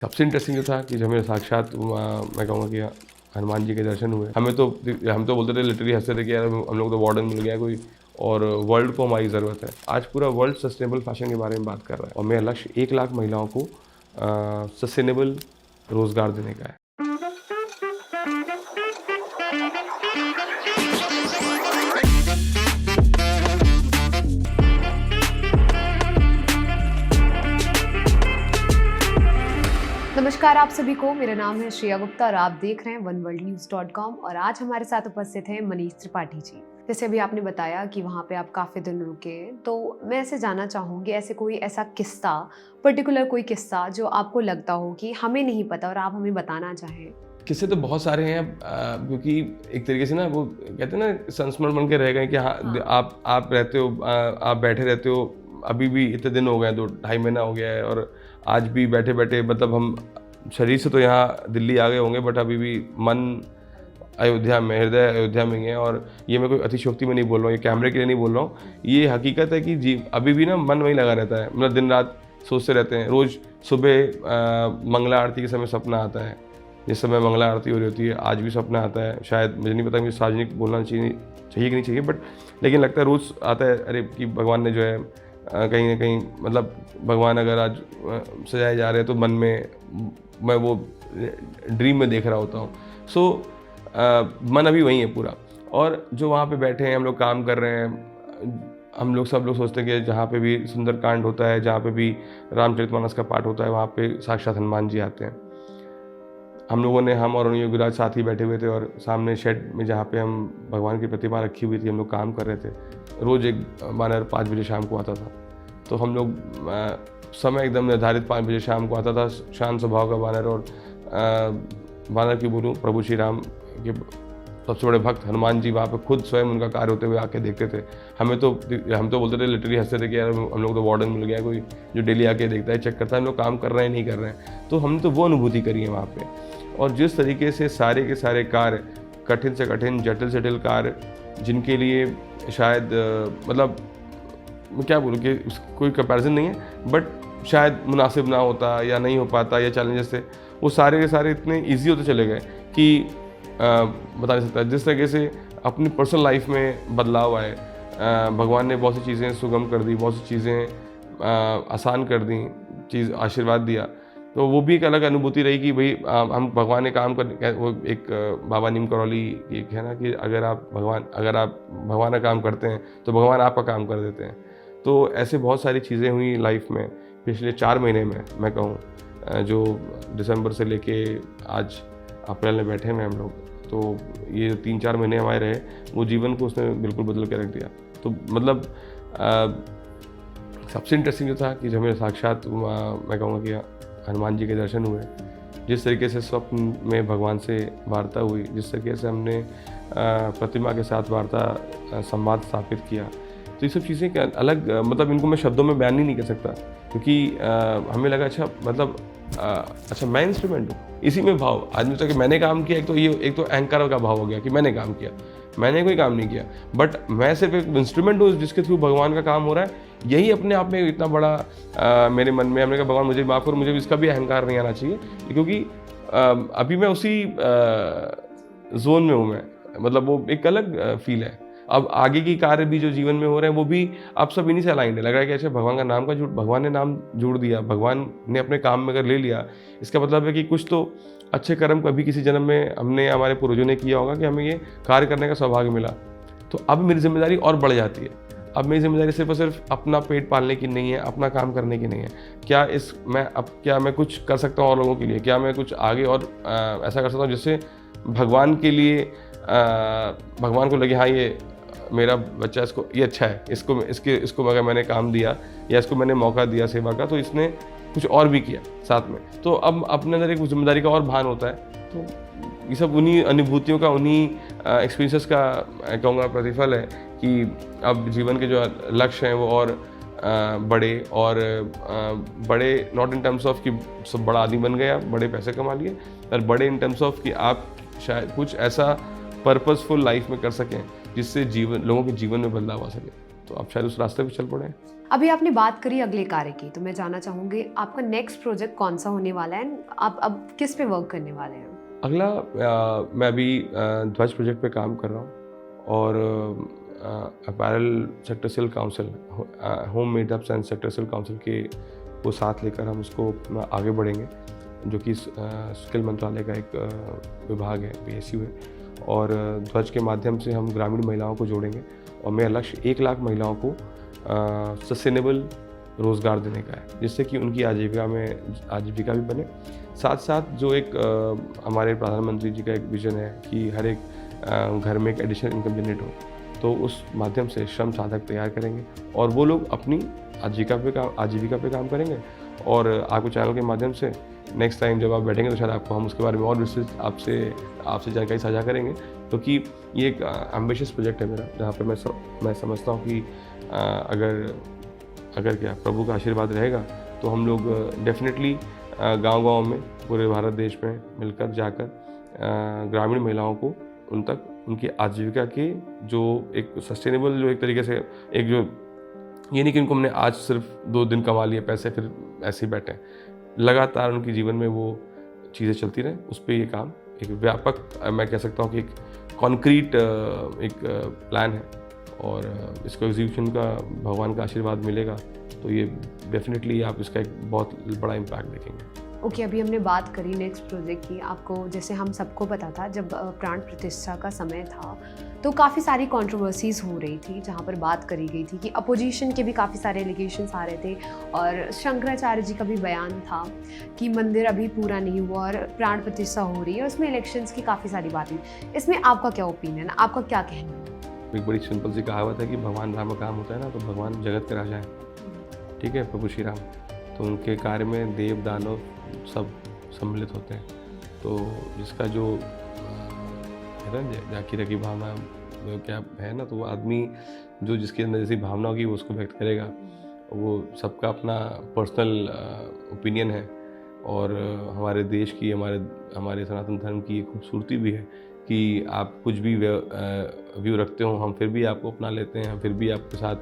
सबसे इंटरेस्टिंग जो था कि जब हमें साक्षात मैं कहूँगा कि हनुमान जी के दर्शन हुए। हम तो बोलते थे, लिटरली हंसते थे कि यार हम लोग तो वार्डन मिल गया कोई, और वर्ल्ड को हमारी ज़रूरत है। आज पूरा वर्ल्ड सस्टेनेबल फैशन के बारे में बात कर रहा है और मेरा लक्ष्य 1 लाख महिलाओं को सस्टेनेबल रोज़गार देने का है। नमस्कार आप सभी को, मेरा नाम है श्रेया गुप्ता और आप देख रहे हैं oneworldnews.com। और आज हमारे साथ उपस्थित हैं मनीष त्रिपाठी जी। जैसे अभी आपने बताया कि वहाँ पे आप काफ़ी दिन रुके, तो मैं ऐसे जानना चाहूँगी ऐसे कोई ऐसा किस्सा, पर्टिकुलर कोई किस्सा जो आपको लगता हो कि हमें नहीं पता और आप हमें बताना चाहें। किस्से तो बहुत सारे हैं, क्योंकि एक तरीके से ना वो कहते हैं ना, संस्मरण बन के रह गए कि हाँ। आप रहते हो, आप बैठे रहते हो। अभी भी इतने दिन हो गए, 2-2.5 महीना हो गया है, और आज भी बैठे बैठे मतलब हम शरीर से तो यहाँ दिल्ली आ गए होंगे, बट अभी भी मन अयोध्या में, हृदय अयोध्या में ही है। और ये मैं कोई अतिशयोक्ति में नहीं बोल रहा हूँ, ये कैमरे के लिए नहीं बोल रहा हूँ, ये हकीकत है कि अभी भी ना मन वहीं लगा रहता है। मतलब दिन रात सोचते रहते हैं। रोज़ सुबह मंगला आरती के समय सपना आता है, जिस समय मंगला आरती हो रही होती है, आज भी सपना आता है। शायद मुझे नहीं पता, मुझे सार्वजनिक बोलना चाहिए कि नहीं चाहिए, बट लेकिन लगता है रोज़ आता है, अरे कि भगवान ने जो है कहीं ना कहीं, मतलब भगवान अगर आज सजाए जा रहे हैं तो मन में मैं वो ड्रीम में देख रहा होता हूँ। सो मन अभी वहीं है पूरा। और जो वहाँ पे बैठे हैं, हम लोग काम कर रहे हैं, हम लोग सब लोग सोचते हैं कि जहाँ पे भी सुंदरकांड होता है, जहाँ पे भी रामचरितमानस का पाठ होता है, वहाँ पे साक्षात हनुमान जी आते हैं। हम और योगीराज साथ ही बैठे हुए थे, और सामने शेड में जहाँ पे हम भगवान की प्रतिमा रखी हुई थी, हम लोग काम कर रहे थे। रोज़ एक वानर 5 बजे शाम को आता था, तो हम लोग समय एकदम निर्धारित 5 बजे शाम को आता था। शांत स्वभाव का वानर, और वानर की बोलूँ, प्रभु श्री राम के सबसे बड़े भक्त हनुमान जी वहाँ पे खुद स्वयं उनका कार्य होते हुए आके देखते थे। हम तो बोलते थे, लिटरली हंसते थे कि यार हम लोग तो वार्डन मिल गया कोई, जो डेली आके देखता है, चेक करता है हम लोग काम कर रहे हैं नहीं कर रहे हैं। तो हमने तो वो अनुभूति करी है वहाँ पे। और जिस तरीके से सारे के सारे कार्य, कठिन से कठिन, जटिल से जटिल कार्य, जिनके लिए शायद मतलब मैं क्या बोलूँ कि कोई कंपैरिजन नहीं है, बट शायद मुनासिब ना होता या नहीं हो पाता, या चैलेंजेस थे, वो सारे के सारे इतने ईजी होते चले गए कि बता नहीं सकता। जिस तरीके से अपनी पर्सनल लाइफ में बदलाव आए, भगवान ने बहुत सी चीज़ें सुगम कर दी, बहुत सी चीज़ें आसान कर दी, आशीर्वाद दिया। तो वो भी एक अलग अनुभूति रही कि भाई हम भगवान ने काम कर, वो एक बाबा नीम करौली एक है ना, कि अगर आप भगवान का काम करते हैं तो भगवान आपका काम कर देते हैं। तो ऐसे बहुत सारी चीज़ें हुई लाइफ में पिछले 4 महीने में, मैं कहूँ, जो दिसंबर से लेके आज अप्रैल में बैठे हैं हम लोग। तो ये 3-4 महीने हमारे रहे, वो जीवन को उसने बिल्कुल बदल के रख दिया। तो मतलब सबसे इंटरेस्टिंग जो था कि जब हमें साक्षात मैं कहूँगा कि हनुमान जी के दर्शन हुए, जिस तरीके से स्वप्न में भगवान से वार्ता हुई, जिस तरीके से हमने प्रतिमा के साथ वार्ता संवाद स्थापित किया, तो ये सब चीज़ें क्या अलग, मतलब इनको मैं शब्दों में बयान ही नहीं कर सकता, क्योंकि हमें लगा अच्छा मैं इंस्ट्रूमेंट हूँ। इसी में भाव आदमी तो कि मैंने काम किया, एक तो अहंकार का भाव हो गया कि मैंने काम किया। मैंने कोई काम नहीं किया, बट मैं सिर्फ एक इंस्ट्रूमेंट हूँ जिसके थ्रू भगवान का काम हो रहा है। यही अपने आप में इतना बड़ा मेरे मन में, हमने कहा भगवान मुझे माफ़ करो, मुझे इसका भी अहंकार नहीं आना चाहिए, क्योंकि अभी मैं उसी जोन में हूँ मैं, मतलब वो एक अलग फील है। अब आगे की कार्य भी जो जीवन में हो रहे हैं, वो भी अब सब इन्हीं से अलाइंड है। लग रहा है कि अच्छा भगवान ने नाम जोड़ दिया, भगवान ने अपने काम में अगर ले लिया, इसका मतलब है कि कुछ तो अच्छे कर्म कभी किसी जन्म में हमने, हमारे पूर्वजों ने किया होगा कि हमें ये कार्य करने का सौभाग्य मिला। तो अब मेरी जिम्मेदारी और बढ़ जाती है। अब मेरी जिम्मेदारी सिर्फ और सिर्फ अपना पेट पालने की नहीं है, अपना काम करने की नहीं है। क्या मैं कुछ कर सकता हूँ और लोगों के लिए? क्या मैं कुछ आगे और ऐसा कर सकता हूँ जिससे भगवान के लिए भगवान को लगे हाँ ये मेरा बच्चा, इसको ये अच्छा है, इसको अगर मैंने काम दिया या इसको मैंने मौका दिया सेवा का, तो इसने कुछ और भी किया साथ में। तो अब अपने अंदर एक जिम्मेदारी का और भान होता है। तो ये सब उन्हीं अनुभूतियों का, उन्हीं एक्सपीरियंसेस का कहूँगा प्रतिफल है कि अब जीवन के जो लक्ष्य हैं वो और बड़े नॉट इन टर्म्स ऑफ कि सब बड़ा आदमी बन गया, बड़े पैसे कमा लिए, और बड़े इन टर्म्स ऑफ कि आप शायद कुछ ऐसा पर्पसफुल लाइफ में कर सकें जिससे लोगों के जीवन में बदलाव आ सके। तो आप शायद उस रास्ते पे चल पड़े। अभी आपने बात करी अगले कार्य की, तो मैं जानना चाहूँगी आपका नेक्स्ट प्रोजेक्ट कौन सा होने वाला है, आप अब किस पे वर्क करने वाले हैं? अगला मैं अभी ध्वज प्रोजेक्ट पे काम कर रहा हूँ और apparel sector skill council, home made ups and sector skill council के वो साथ लेकर हम उसको आगे बढ़ेंगे, जो कि स्किल मंत्रालय का एक विभाग है, PSU है। और ध्वज के माध्यम से हम ग्रामीण महिलाओं को जोड़ेंगे और मेरा लक्ष्य 1 लाख महिलाओं को सस्टेनेबल रोज़गार देने का है, जिससे कि उनकी आजीविका भी बने। साथ साथ जो एक हमारे प्रधानमंत्री जी का एक विज़न है कि हर एक घर में एक एडिशनल इनकम जनरेट हो, तो उस माध्यम से श्रम साधक तैयार करेंगे और वो लोग अपनी आजीविका पे काम करेंगे। और आपके चैनल के माध्यम से नेक्स्ट टाइम जब आप बैठेंगे तो शायद आपको हम उसके बारे में और विस्तृत आपसे जानकारी साझा करेंगे, क्योंकि ये एक एम्बिशियस प्रोजेक्ट है मेरा, जहाँ पे मैं समझता हूँ कि अगर क्या प्रभु का आशीर्वाद रहेगा तो हम लोग डेफिनेटली गांव-गांव में पूरे भारत देश में मिलकर जाकर ग्रामीण महिलाओं को उन तक उनकी आजीविका के जो एक सस्टेनेबल, जो एक तरीके से एक जो ये नहीं कि उनको हमने आज सिर्फ 2 दिन कमा लिए पैसे फिर ऐसे ही बैठे, लगातार उनके जीवन में वो चीज़ें चलती रहें, उस पर ये काम एक व्यापक, मैं कह सकता हूँ कि एक कॉन्क्रीट एक प्लान है और इसको एग्जीक्यूशन का भगवान का आशीर्वाद मिलेगा तो ये डेफिनेटली आप इसका एक बहुत बड़ा इम्पैक्ट देखेंगे। ओके, अभी हमने बात करी नेक्स्ट प्रोजेक्ट की। आपको जैसे हम सबको पता था, जब प्राण प्रतिष्ठा का समय था तो काफ़ी सारी कंट्रोवर्सीज़ हो रही थी, जहाँ पर बात करी गई थी कि अपोजिशन के भी काफ़ी सारे एलिगेशंस आ रहे थे और शंकराचार्य जी का भी बयान था कि मंदिर अभी पूरा नहीं हुआ और प्राण प्रतिष्ठा हो रही है, उसमें इलेक्शंस की काफ़ी सारी बातें। इसमें आपका क्या ओपिनियन है, आपका क्या कहना है? एक बड़ी सिंपल सी कहावत है कि भगवान राम का काम होता है ना, तो भगवान जगत के राजा हैं, ठीक है, प्रभु श्री राम, तो उनके कार्य में देव दानव सब सम्मिलित होते हैं। तो जिसका जो है ना जाकी रखी भावना जो क्या है ना, तो वो आदमी जो जिसके अंदर जैसी भावना होगी वो उसको व्यक्त करेगा। वो सबका अपना पर्सनल ओपिनियन है और हमारे देश की, हमारे सनातन धर्म की खूबसूरती भी है कि आप कुछ भी व्यू रखते हो, हम फिर भी आपको अपना लेते हैं, हम फिर भी आपके साथ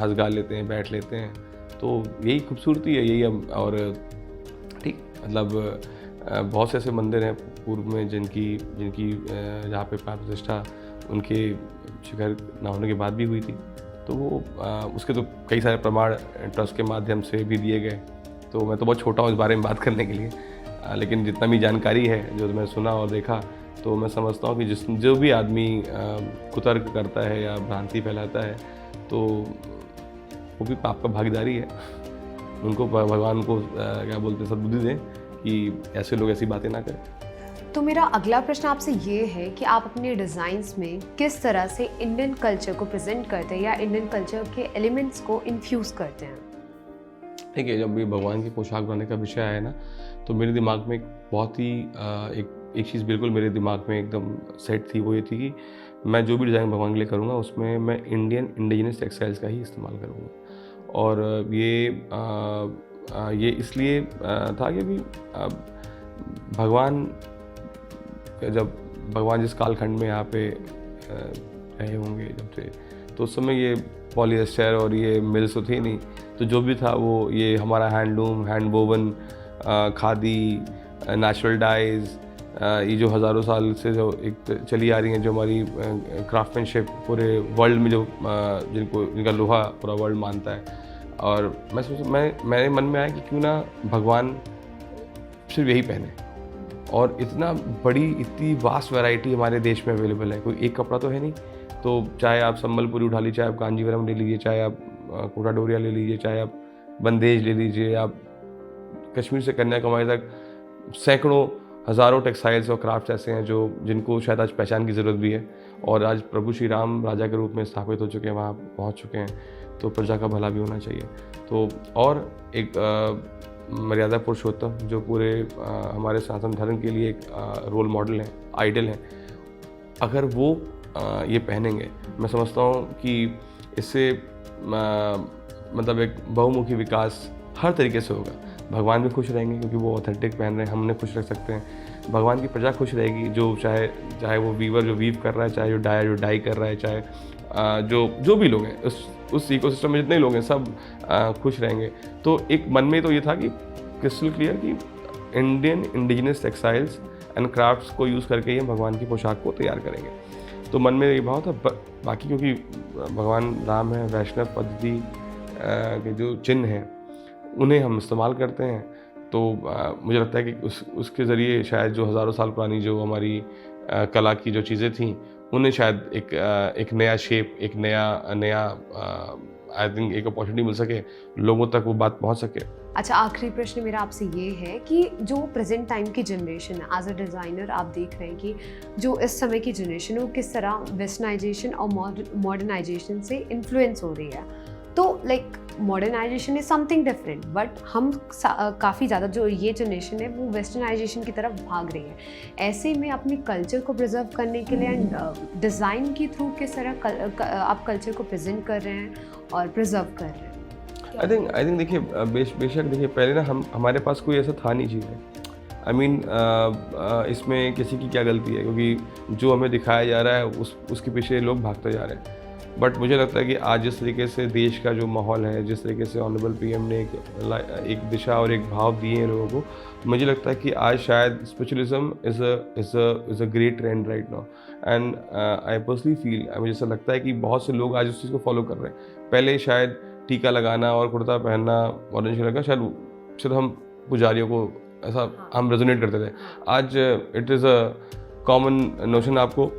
हंस गा लेते हैं, बैठ लेते हैं। तो यही खूबसूरती है, यही और ठीक मतलब बहुत से ऐसे मंदिर हैं पूर्व में जिनकी जहाँ पे प्राण प्रतिष्ठा उनके शिखर ना होने के बाद भी हुई थी, तो वो उसके तो कई सारे प्रमाण ट्रस्ट के माध्यम से भी दिए गए। तो मैं तो बहुत छोटा हूँ इस बारे में बात करने के लिए, लेकिन जितना भी जानकारी है, जो मैं सुना और देखा, तो मैं समझता हूँ कि जो भी आदमी कुतर्क करता है या भ्रांति फैलाता है तो वो भी पाप का भागीदारी है। उनको भगवान को क्या बोलते हैं, सद्बुद्धि दें कि ऐसे लोग ऐसी बातें ना करें। तो मेरा अगला प्रश्न आपसे ये है कि आप अपने डिज़ाइंस में किस तरह से इंडियन कल्चर को प्रेजेंट करते हैं या इंडियन कल्चर के एलिमेंट्स को इन्फ्यूज़ करते हैं? ठीक है, जब ये भगवान की पोशाक बनाने का विषय आया ना, तो मेरे दिमाग में बहुत ही एक चीज़ बिल्कुल मेरे दिमाग में एकदम सेट थी। वो ये थी कि मैं जो भी डिज़ाइन भगवान के लिए करूँगा उसमें मैं इंडिजिनस टेक्सटाइल्स का ही इस्तेमाल करूँगा। और ये इसलिए था कि जब भगवान जिस कालखंड में यहाँ पे रहे होंगे जब से, तो उस समय ये पॉलिएस्टर और ये मिल्स तो थी नहीं, तो जो भी था वो ये हमारा handloom, hand woven, khadi, natural dyes, ये जो हज़ारों साल से जो एक चली आ रही हैं, जो हमारी क्राफ्टमैनशिप पूरे वर्ल्ड में जो जिनका लोहा पूरा वर्ल्ड मानता है। और मेरे मन में आया कि क्यों ना भगवान सिर्फ यही पहने, और इतनी वास्ट वैरायटी हमारे देश में अवेलेबल है, कोई एक कपड़ा तो है नहीं। तो चाहे आप संबलपुरी उठा लीजिए, चाहे आप कांजीवरम ले लीजिए, चाहे आप कोटा डोरिया ले लीजिए, चाहे आप बंदेज ले लीजिए, आप कश्मीर से कन्याकुमारी तक सैकड़ों हज़ारों टेक्सटाइल्स और क्राफ्ट्स ऐसे हैं जिनको शायद आज पहचान की ज़रूरत भी है। और आज प्रभु श्री राम राजा के रूप में स्थापित हो चुके हैं, वहाँ पहुँच चुके हैं, तो प्रजा का भला भी होना चाहिए। तो और एक मर्यादा पुरुषोत्तम जो पूरे हमारे सनातन धर्म के लिए एक रोल मॉडल हैं, आइडल हैं, अगर वो ये पहनेंगे, मैं समझता हूँ कि इससे मतलब एक बहुमुखी विकास हर तरीके से होगा। भगवान भी खुश रहेंगे क्योंकि वो ऑथेंटिक पहन रहे हैं, हम उन्हें खुश रख सकते हैं। भगवान की प्रजा खुश रहेगी, जो चाहे वो वीवर जो वीव कर रहा है, चाहे जो डाई कर रहा है, चाहे जो भी लोग हैं उस इकोसिस्टम में जितने लोग हैं सब खुश रहेंगे। तो एक मन में तो ये था कि क्रिस्टल क्लियर कि Indian indigenous textiles and crafts को यूज़ करके ही हम भगवान की पोशाक को तैयार करेंगे। तो मन में ये भाव था। बाकी क्योंकि भगवान राम है, वैष्णव पद्धति के जो चिन्ह हैं उन्हें हम इस्तेमाल करते हैं, तो मुझे लगता है कि उसके ज़रिए शायद जो हज़ारों साल पुरानी जो हमारी कला की जो चीज़ें थीं उन्हें शायद एक नया शेप, एक नया आई थिंक एक अपॉर्चुनिटी मिल सके, लोगों तक वो बात पहुंच सके। अच्छा, आखिरी प्रश्न मेरा आपसे ये है कि जो प्रेजेंट टाइम की जनरेशन है, एज अ डिज़ाइनर आप देख रहे हैं कि जो इस समय की जनरेशन है वो किस तरह वेस्टर्नाइजेशन और मॉडर्नाइजेशन से इन्फ्लुएंस हो रही है। तो like modernisation is something different, but हम काफ़ी ज़्यादा जो ये जनरेशन है वो वेस्टर्नाइजेशन की तरफ भाग रही है। ऐसे में अपने कल्चर को प्रिजर्व करने के लिए एंड डिज़ाइन के थ्रू किस तरह आप कल्चर को प्रेजेंट कर रहे हैं और प्रिजर्व कर रहे हैं? आई थिंक देखिए बेशक देखिए पहले ना हमारे पास कोई ऐसा था नहीं चीज़ें। आई मीन इसमें किसी की क्या गलती है, क्योंकि जो हमें दिखाया जा रहा है उसके पीछे लोग भागते जा रहे हैं। बट मुझे लगता है कि आज जिस तरीके से देश का जो माहौल है, जिस तरीके से ऑनरेबल पीएम ने एक दिशा और एक भाव दिए हैं लोगों को, मुझे लगता है कि आज शायद spiritualism is a great trend right now. And I personally feel, मुझे ऐसा लगता है कि बहुत से लोग आज उस चीज़ को फॉलो कर रहे हैं। पहले शायद टीका लगाना और कुर्ता पहनना ऑरेंज कलर का शायद हम पुजारियों को ऐसा हम रेजोनेट करते थे। आज it is a common notion, आपको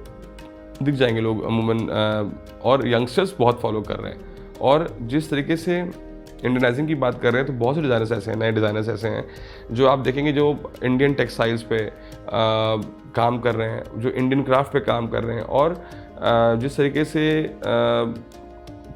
दिख जाएंगे लोग अमूमन, और यंगस्टर्स बहुत फॉलो कर रहे हैं। और जिस तरीके से इंडियनाइजिंग की बात कर रहे हैं तो बहुत से डिज़ाइनर्स ऐसे हैं, नए डिज़ाइनर्स ऐसे हैं जो आप देखेंगे जो इंडियन टेक्सटाइल्स पे काम कर रहे हैं, जो इंडियन क्राफ्ट पे काम कर रहे हैं। और जिस तरीके से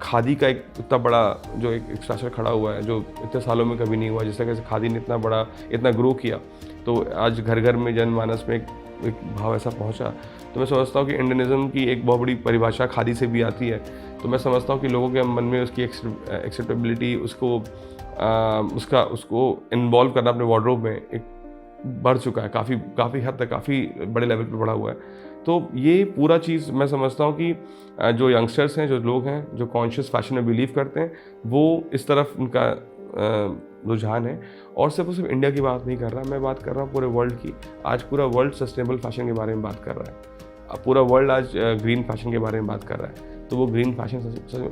खादी का एक इतना बड़ा जो एक स्ट्रक्चर खड़ा हुआ है जो इतने सालों में कभी नहीं हुआ, जिस तरह से खादी ने इतना बड़ा इतना ग्रो किया, तो आज घर घर में जनमानस में एक भाव ऐसा पहुंचा। तो मैं समझता हूँ कि इंडियनिज्म की एक बहुत बड़ी परिभाषा खादी से भी आती है। तो मैं समझता हूँ कि लोगों के मन में उसकी एक्सेप्टेबिलिटी, उसको इन्वॉल्व करना अपने वार्डरोब में एक बढ़ चुका है, काफ़ी हद तक काफ़ी बड़े लेवल पे बढ़ा हुआ है। तो ये पूरा चीज़ मैं समझता हूँ कि जो यंगस्टर्स हैं, जो लोग हैं, जो कॉन्शियस फैशन में बिलीव करते हैं, वो इस तरफ उनका रुझान है। और सिर्फ इंडिया की बात नहीं कर रहा, मैं बात कर रहा हूँ पूरे वर्ल्ड की। आज पूरा वर्ल्ड सस्टेनेबल फैशन के बारे में बात कर रहा है, पूरा वर्ल्ड आज ग्रीन फैशन के बारे में बात कर रहा है। तो वो ग्रीन फैशन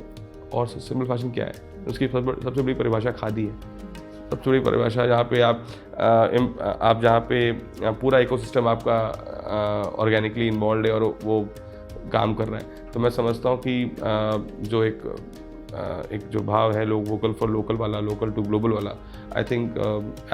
और सस्टेनेबल फैशन क्या है, उसकी सबसे बड़ी परिभाषा खादी है। सबसे बड़ी परिभाषा जहाँ पे आप जहाँ पे पूरा इकोसिस्टम आपका ऑर्गेनिकली इन्वॉल्व है और वो काम कर रहा है। तो मैं समझता हूँ कि जो एक जो भाव है लोग वोकल फॉर लोकल वाला, लोकल टू ग्लोबल वाला, I think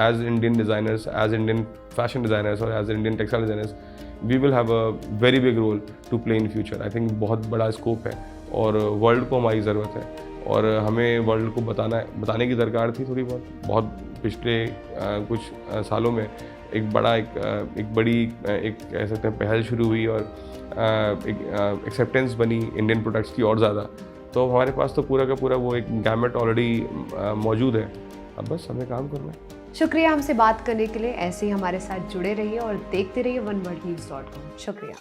as Indian designers, as Indian fashion designers और as Indian textile designers, we will have a very big role to play in future. I think बहुत बड़ा scope है और world को हमारी ज़रूरत है और हमें वर्ल्ड को बताने की दरकार थी थोड़ी बहुत पिछले कुछ सालों में एक बड़ी कह सकते हैं पहल शुरू हुई और एक एक्सेप्टेंस बनी इंडियन प्रोडक्ट्स की और ज़्यादा। तो हमारे पास तो पूरा का पूरा वो एक गैमेट ऑलरेडी मौजूद है, अब बस हमें काम करना है। शुक्रिया हमसे बात करने के लिए। ऐसे ही हमारे साथ जुड़े रहिए और देखते रहिए oneworldnews.com। शुक्रिया।